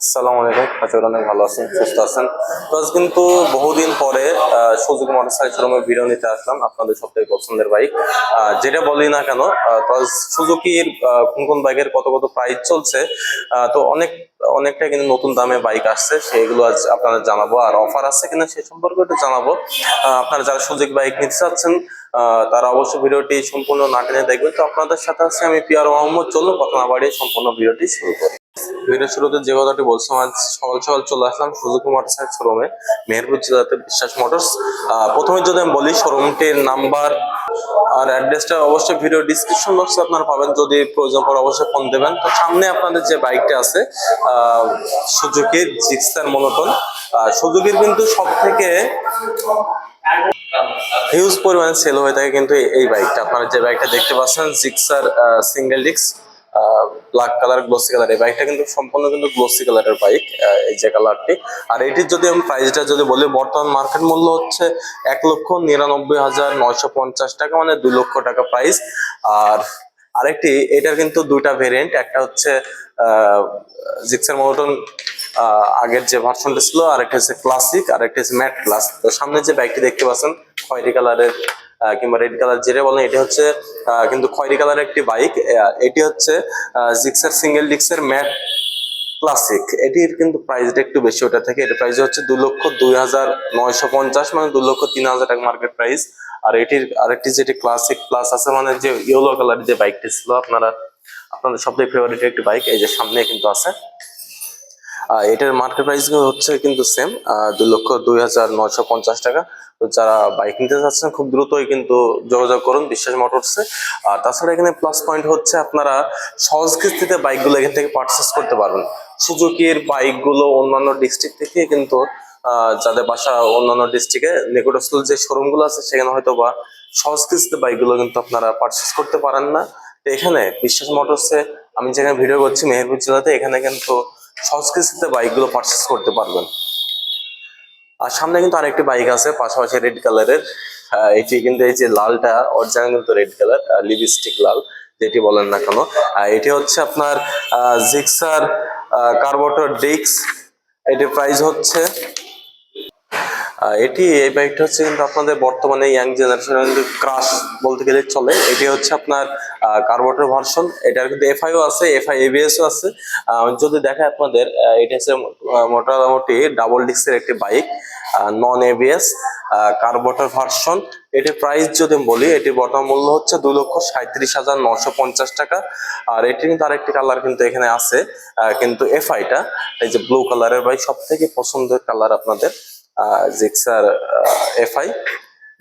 আসসালামু আলাইকুম, আশা করি অনেক ভালো আছেন, সুস্থ আছেন। তো আজ কিন্তু বহুদিন পরে সুজুকি মোটরসাইকেল শোরুমের ভিডিও নিতে আসলাম। আপনাদের সবথেকে পছন্দের বাইক যেটা বলি না কেন, তো আজ সুজুকির কোন কোন বাইকের কত কত প্রাইস চলছে, তো অনেকটা কিন্তু নতুন দামে বাইক আসছে, সেগুলো আজ আপনাদের জানাবো। আর অফার আছে কিনা সে সম্পর্কে একটু জানাবো। আপনারা যারা সুজুকি বাইক নিতে চাচ্ছেন তারা অবশ্যই ভিডিওটি সম্পূর্ণ না টেনে দেখবেন। তো আপনাদের সাথে আছে আমি পিয়ার মোহাম্মদ। চলুন কথা না বাড়িয়ে সম্পূর্ণ ভিডিওটি শুরু করি। ভিডিও শুরুতে যে কথাটি বলছিলাম, আজ সকাল সকাল চলে আসলাম সুজুকি মোটরসাইকেল শোরুমে, মেহেরপুর জেলাতে বিশ্বাস মোটরস। প্রথমে যদি আমি বলি শোরুমটির নাম্বার আর অ্যাড্রেসটা অবশ্যই ভিডিও ডিসক্রিপশন বক্সে আপনারা পাবেন, যদি প্রয়োজন পড়ে অবশ্যই ফোন দেবেন। তো সামনে আপনাদের যে বাইকটা আছে সুজুকির জিক্সার মনোটন। সুজুকির কিন্তু সব থেকে হিউজ পরিমাণে সেল হয়ে থাকে কিন্তু এই বাইকটা, আপনারা যে বাইকটা দেখতে পাচ্ছেন Gixxer single disc black colour glossy colour. এই বাইকটা কিন্তু সম্পূর্ণ কিন্তু গ্লোসি কালারের বাইক, এই যে কালারটি। আর এটির যদি আমি প্রাইসটা যদি বলি, বর্তমান মার্কেট মূল্য হচ্ছে 1,99,950 টাকা, মানে 2 লক্ষ টাকা প্রাইস। আর আরেকটি, এটার কিন্তু দুইটা ভেরিয়েন্ট, একটা হচ্ছে জিক্সার মনোটন আগের যে ভার্সনটা ছিল, আর একটা হচ্ছে ক্লাসিক, আর একটা হচ্ছে ম্যাট ক্লাস। তো সামনে যে বাইকটি দেখতে পাচ্ছেন খয়েরি কালারের কিংবা রেড কালার যেটা বলেন, এটি হচ্ছে কিন্তু খয়েরি কালারের একটি বাইক। এটি হচ্ছে জিক্সার সিঙ্গেল ডিস্কের ম্যাট ক্লাসিক। এটির কিন্তু প্রাইসটা একটু বেশি ওটা থেকে, এটার প্রাইস হচ্ছে 2,02,950, মানে 2,03,000 টাকা মার্কেট প্রাইস। আর এটির আরেকটি যেটি ক্লাসিক প্লাস আছে, মানে যে ইয়েলো কালার যে বাইকটি ছিল আপনাদের সবথেকে ফেভারিট একটি বাইক, এই যে সামনে কিন্তু আছে। এটার মার্কেট প্রাইস হচ্ছে কিন্তু সেম, 2,02,950 টাকা। তো যারা বাইক নিতে চাচ্ছেন খুব দ্রুতই কিন্তু যোগাযোগ করুন বিশ্বাস মোটরসে। আর তাছাড়া এখানে প্লাস পয়েন্ট হচ্ছে আপনারা সহজ কিস্তিতে বাইকগুলো এখান থেকে পারচেস করতে পারবেন। সুজুকির বাইকগুলো অন্যান্য ডিস্ট্রিক্ট থেকে কিন্তু যাদের বাসা অন্যান্য ডিস্ট্রিক্টে নিকটস্থ যে শোরুম গুলো আছে, সেখানে হয়তো বা সহজ কিস্তিতে বাইকগুলো কিন্তু আপনারা পারচেস করতে পারেন না। তো এখানে বিশ্বাস মোটরসে আমি যেখানে ভিডিও করছি মেহেরপুর জেলাতে, এখানে কিন্তু সহজ কিস্তিতে বাইকগুলো পারচেস করতে পারবেন। আর সামনে কিন্তু আরেকটি বাইক আছে পাশাপাশি রেড কালারের, এটি কিন্তু এই যে লালটা অরিজিনাল কিন্তু রেড কালার, লিপস্টিক লাল যেটি বলেন না কেন। এটি হচ্ছে আপনার জিক্সার কার্বোরেটর ডিস্ক। এটির প্রাইস হচ্ছে এই বাইকটা হচ্ছে কিন্তু আপনাদের বর্তমানে ইয়াং জেনারেশন কিন্তু ক্রাশ বলতে গেলে চলে। এটি হচ্ছে আপনার কার্বোরেটর ভার্সন, এটার কিন্তু এফআইও আছে, এফআই এবিএসও আছে। যদি দেখায় আপনাদের, এটা হচ্ছে মোটামুটি ডাবল ডিস্কের একটি bike, non ABS carburettor version. এটির প্রাইস যদি বলি, এটির বর্তমান মূল্য হচ্ছে 2,37,950 টাকা। আর এটি কিন্তু আরেকটি কালার কিন্তু এখানে আছে, কিন্তু এফআইটা এই যে ব্লু কালারের বাইক, সব থেকে পছন্দের কালার আপনাদের জিক্সার এফআই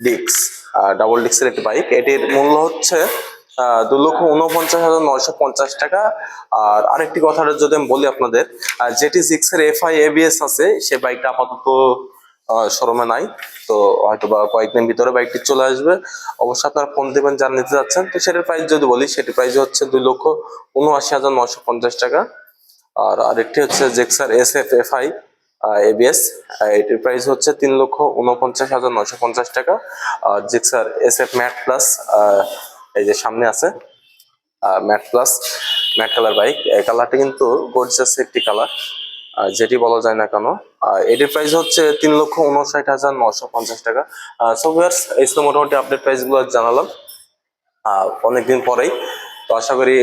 ডিক্স ডাবল ডিক্সের একটি বাইক। এটির মূল্য হচ্ছে 2,49,950 টাকা। আর আরেকটি কথাটা যদি আমি বলি আপনাদের, যেটি জিক্সের এফআই এবিএস আছে, সে বাইকটা আপাতত শোরুমে নাই। তো হয়তো বা কয়েকদিন ভিতরে বাইকটি চলে আসবে। অবশ্যই আপনারা ফোন দেবেন যারা নিতে যাচ্ছেন। তো সেটার প্রাইস যদি বলি, সেটির প্রাইস হচ্ছে 2,79,950 টাকা। আর আরেকটি হচ্ছে জিক্সার এসএফ এফআই এবিএস, এটির প্রাইস হচ্ছে 3,49,950 টাকা। আর জিক্সার এসএফ ম্যাট প্লাস, এই যে সামনে আছে matte plus, matte colour bike. এই কালারটি কিন্তু গর্জিয়াস একটি কালার, যেটি বলা যায় না কেন। এটির প্রাইস হচ্ছে 3,59,950 টাকা। সো ভিউয়ার্স, এই ছিল মোটামুটি আপডেট প্রাইস গুলো জানালাম অনেকদিন পরেই। তো আশা করি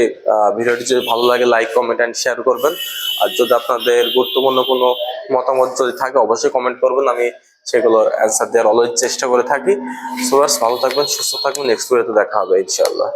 ভিডিওটি যদি ভালো লাগে লাইক কমেন্ট অ্যান্ড শেয়ার করবেন। আর যদি আপনাদের গুরুত্বপূর্ণ কোনো মতামত যদি থাকে অবশ্যই কমেন্ট করবেন, আমি সেগুলো অ্যান্সার দেওয়ার অলওয়েজ চেষ্টা করে থাকি। সো ভালো থাকবেন, সুস্থ থাকবেন, নেক্সট ভিডিওতে দেখা হবে ইনশাআল্লাহ।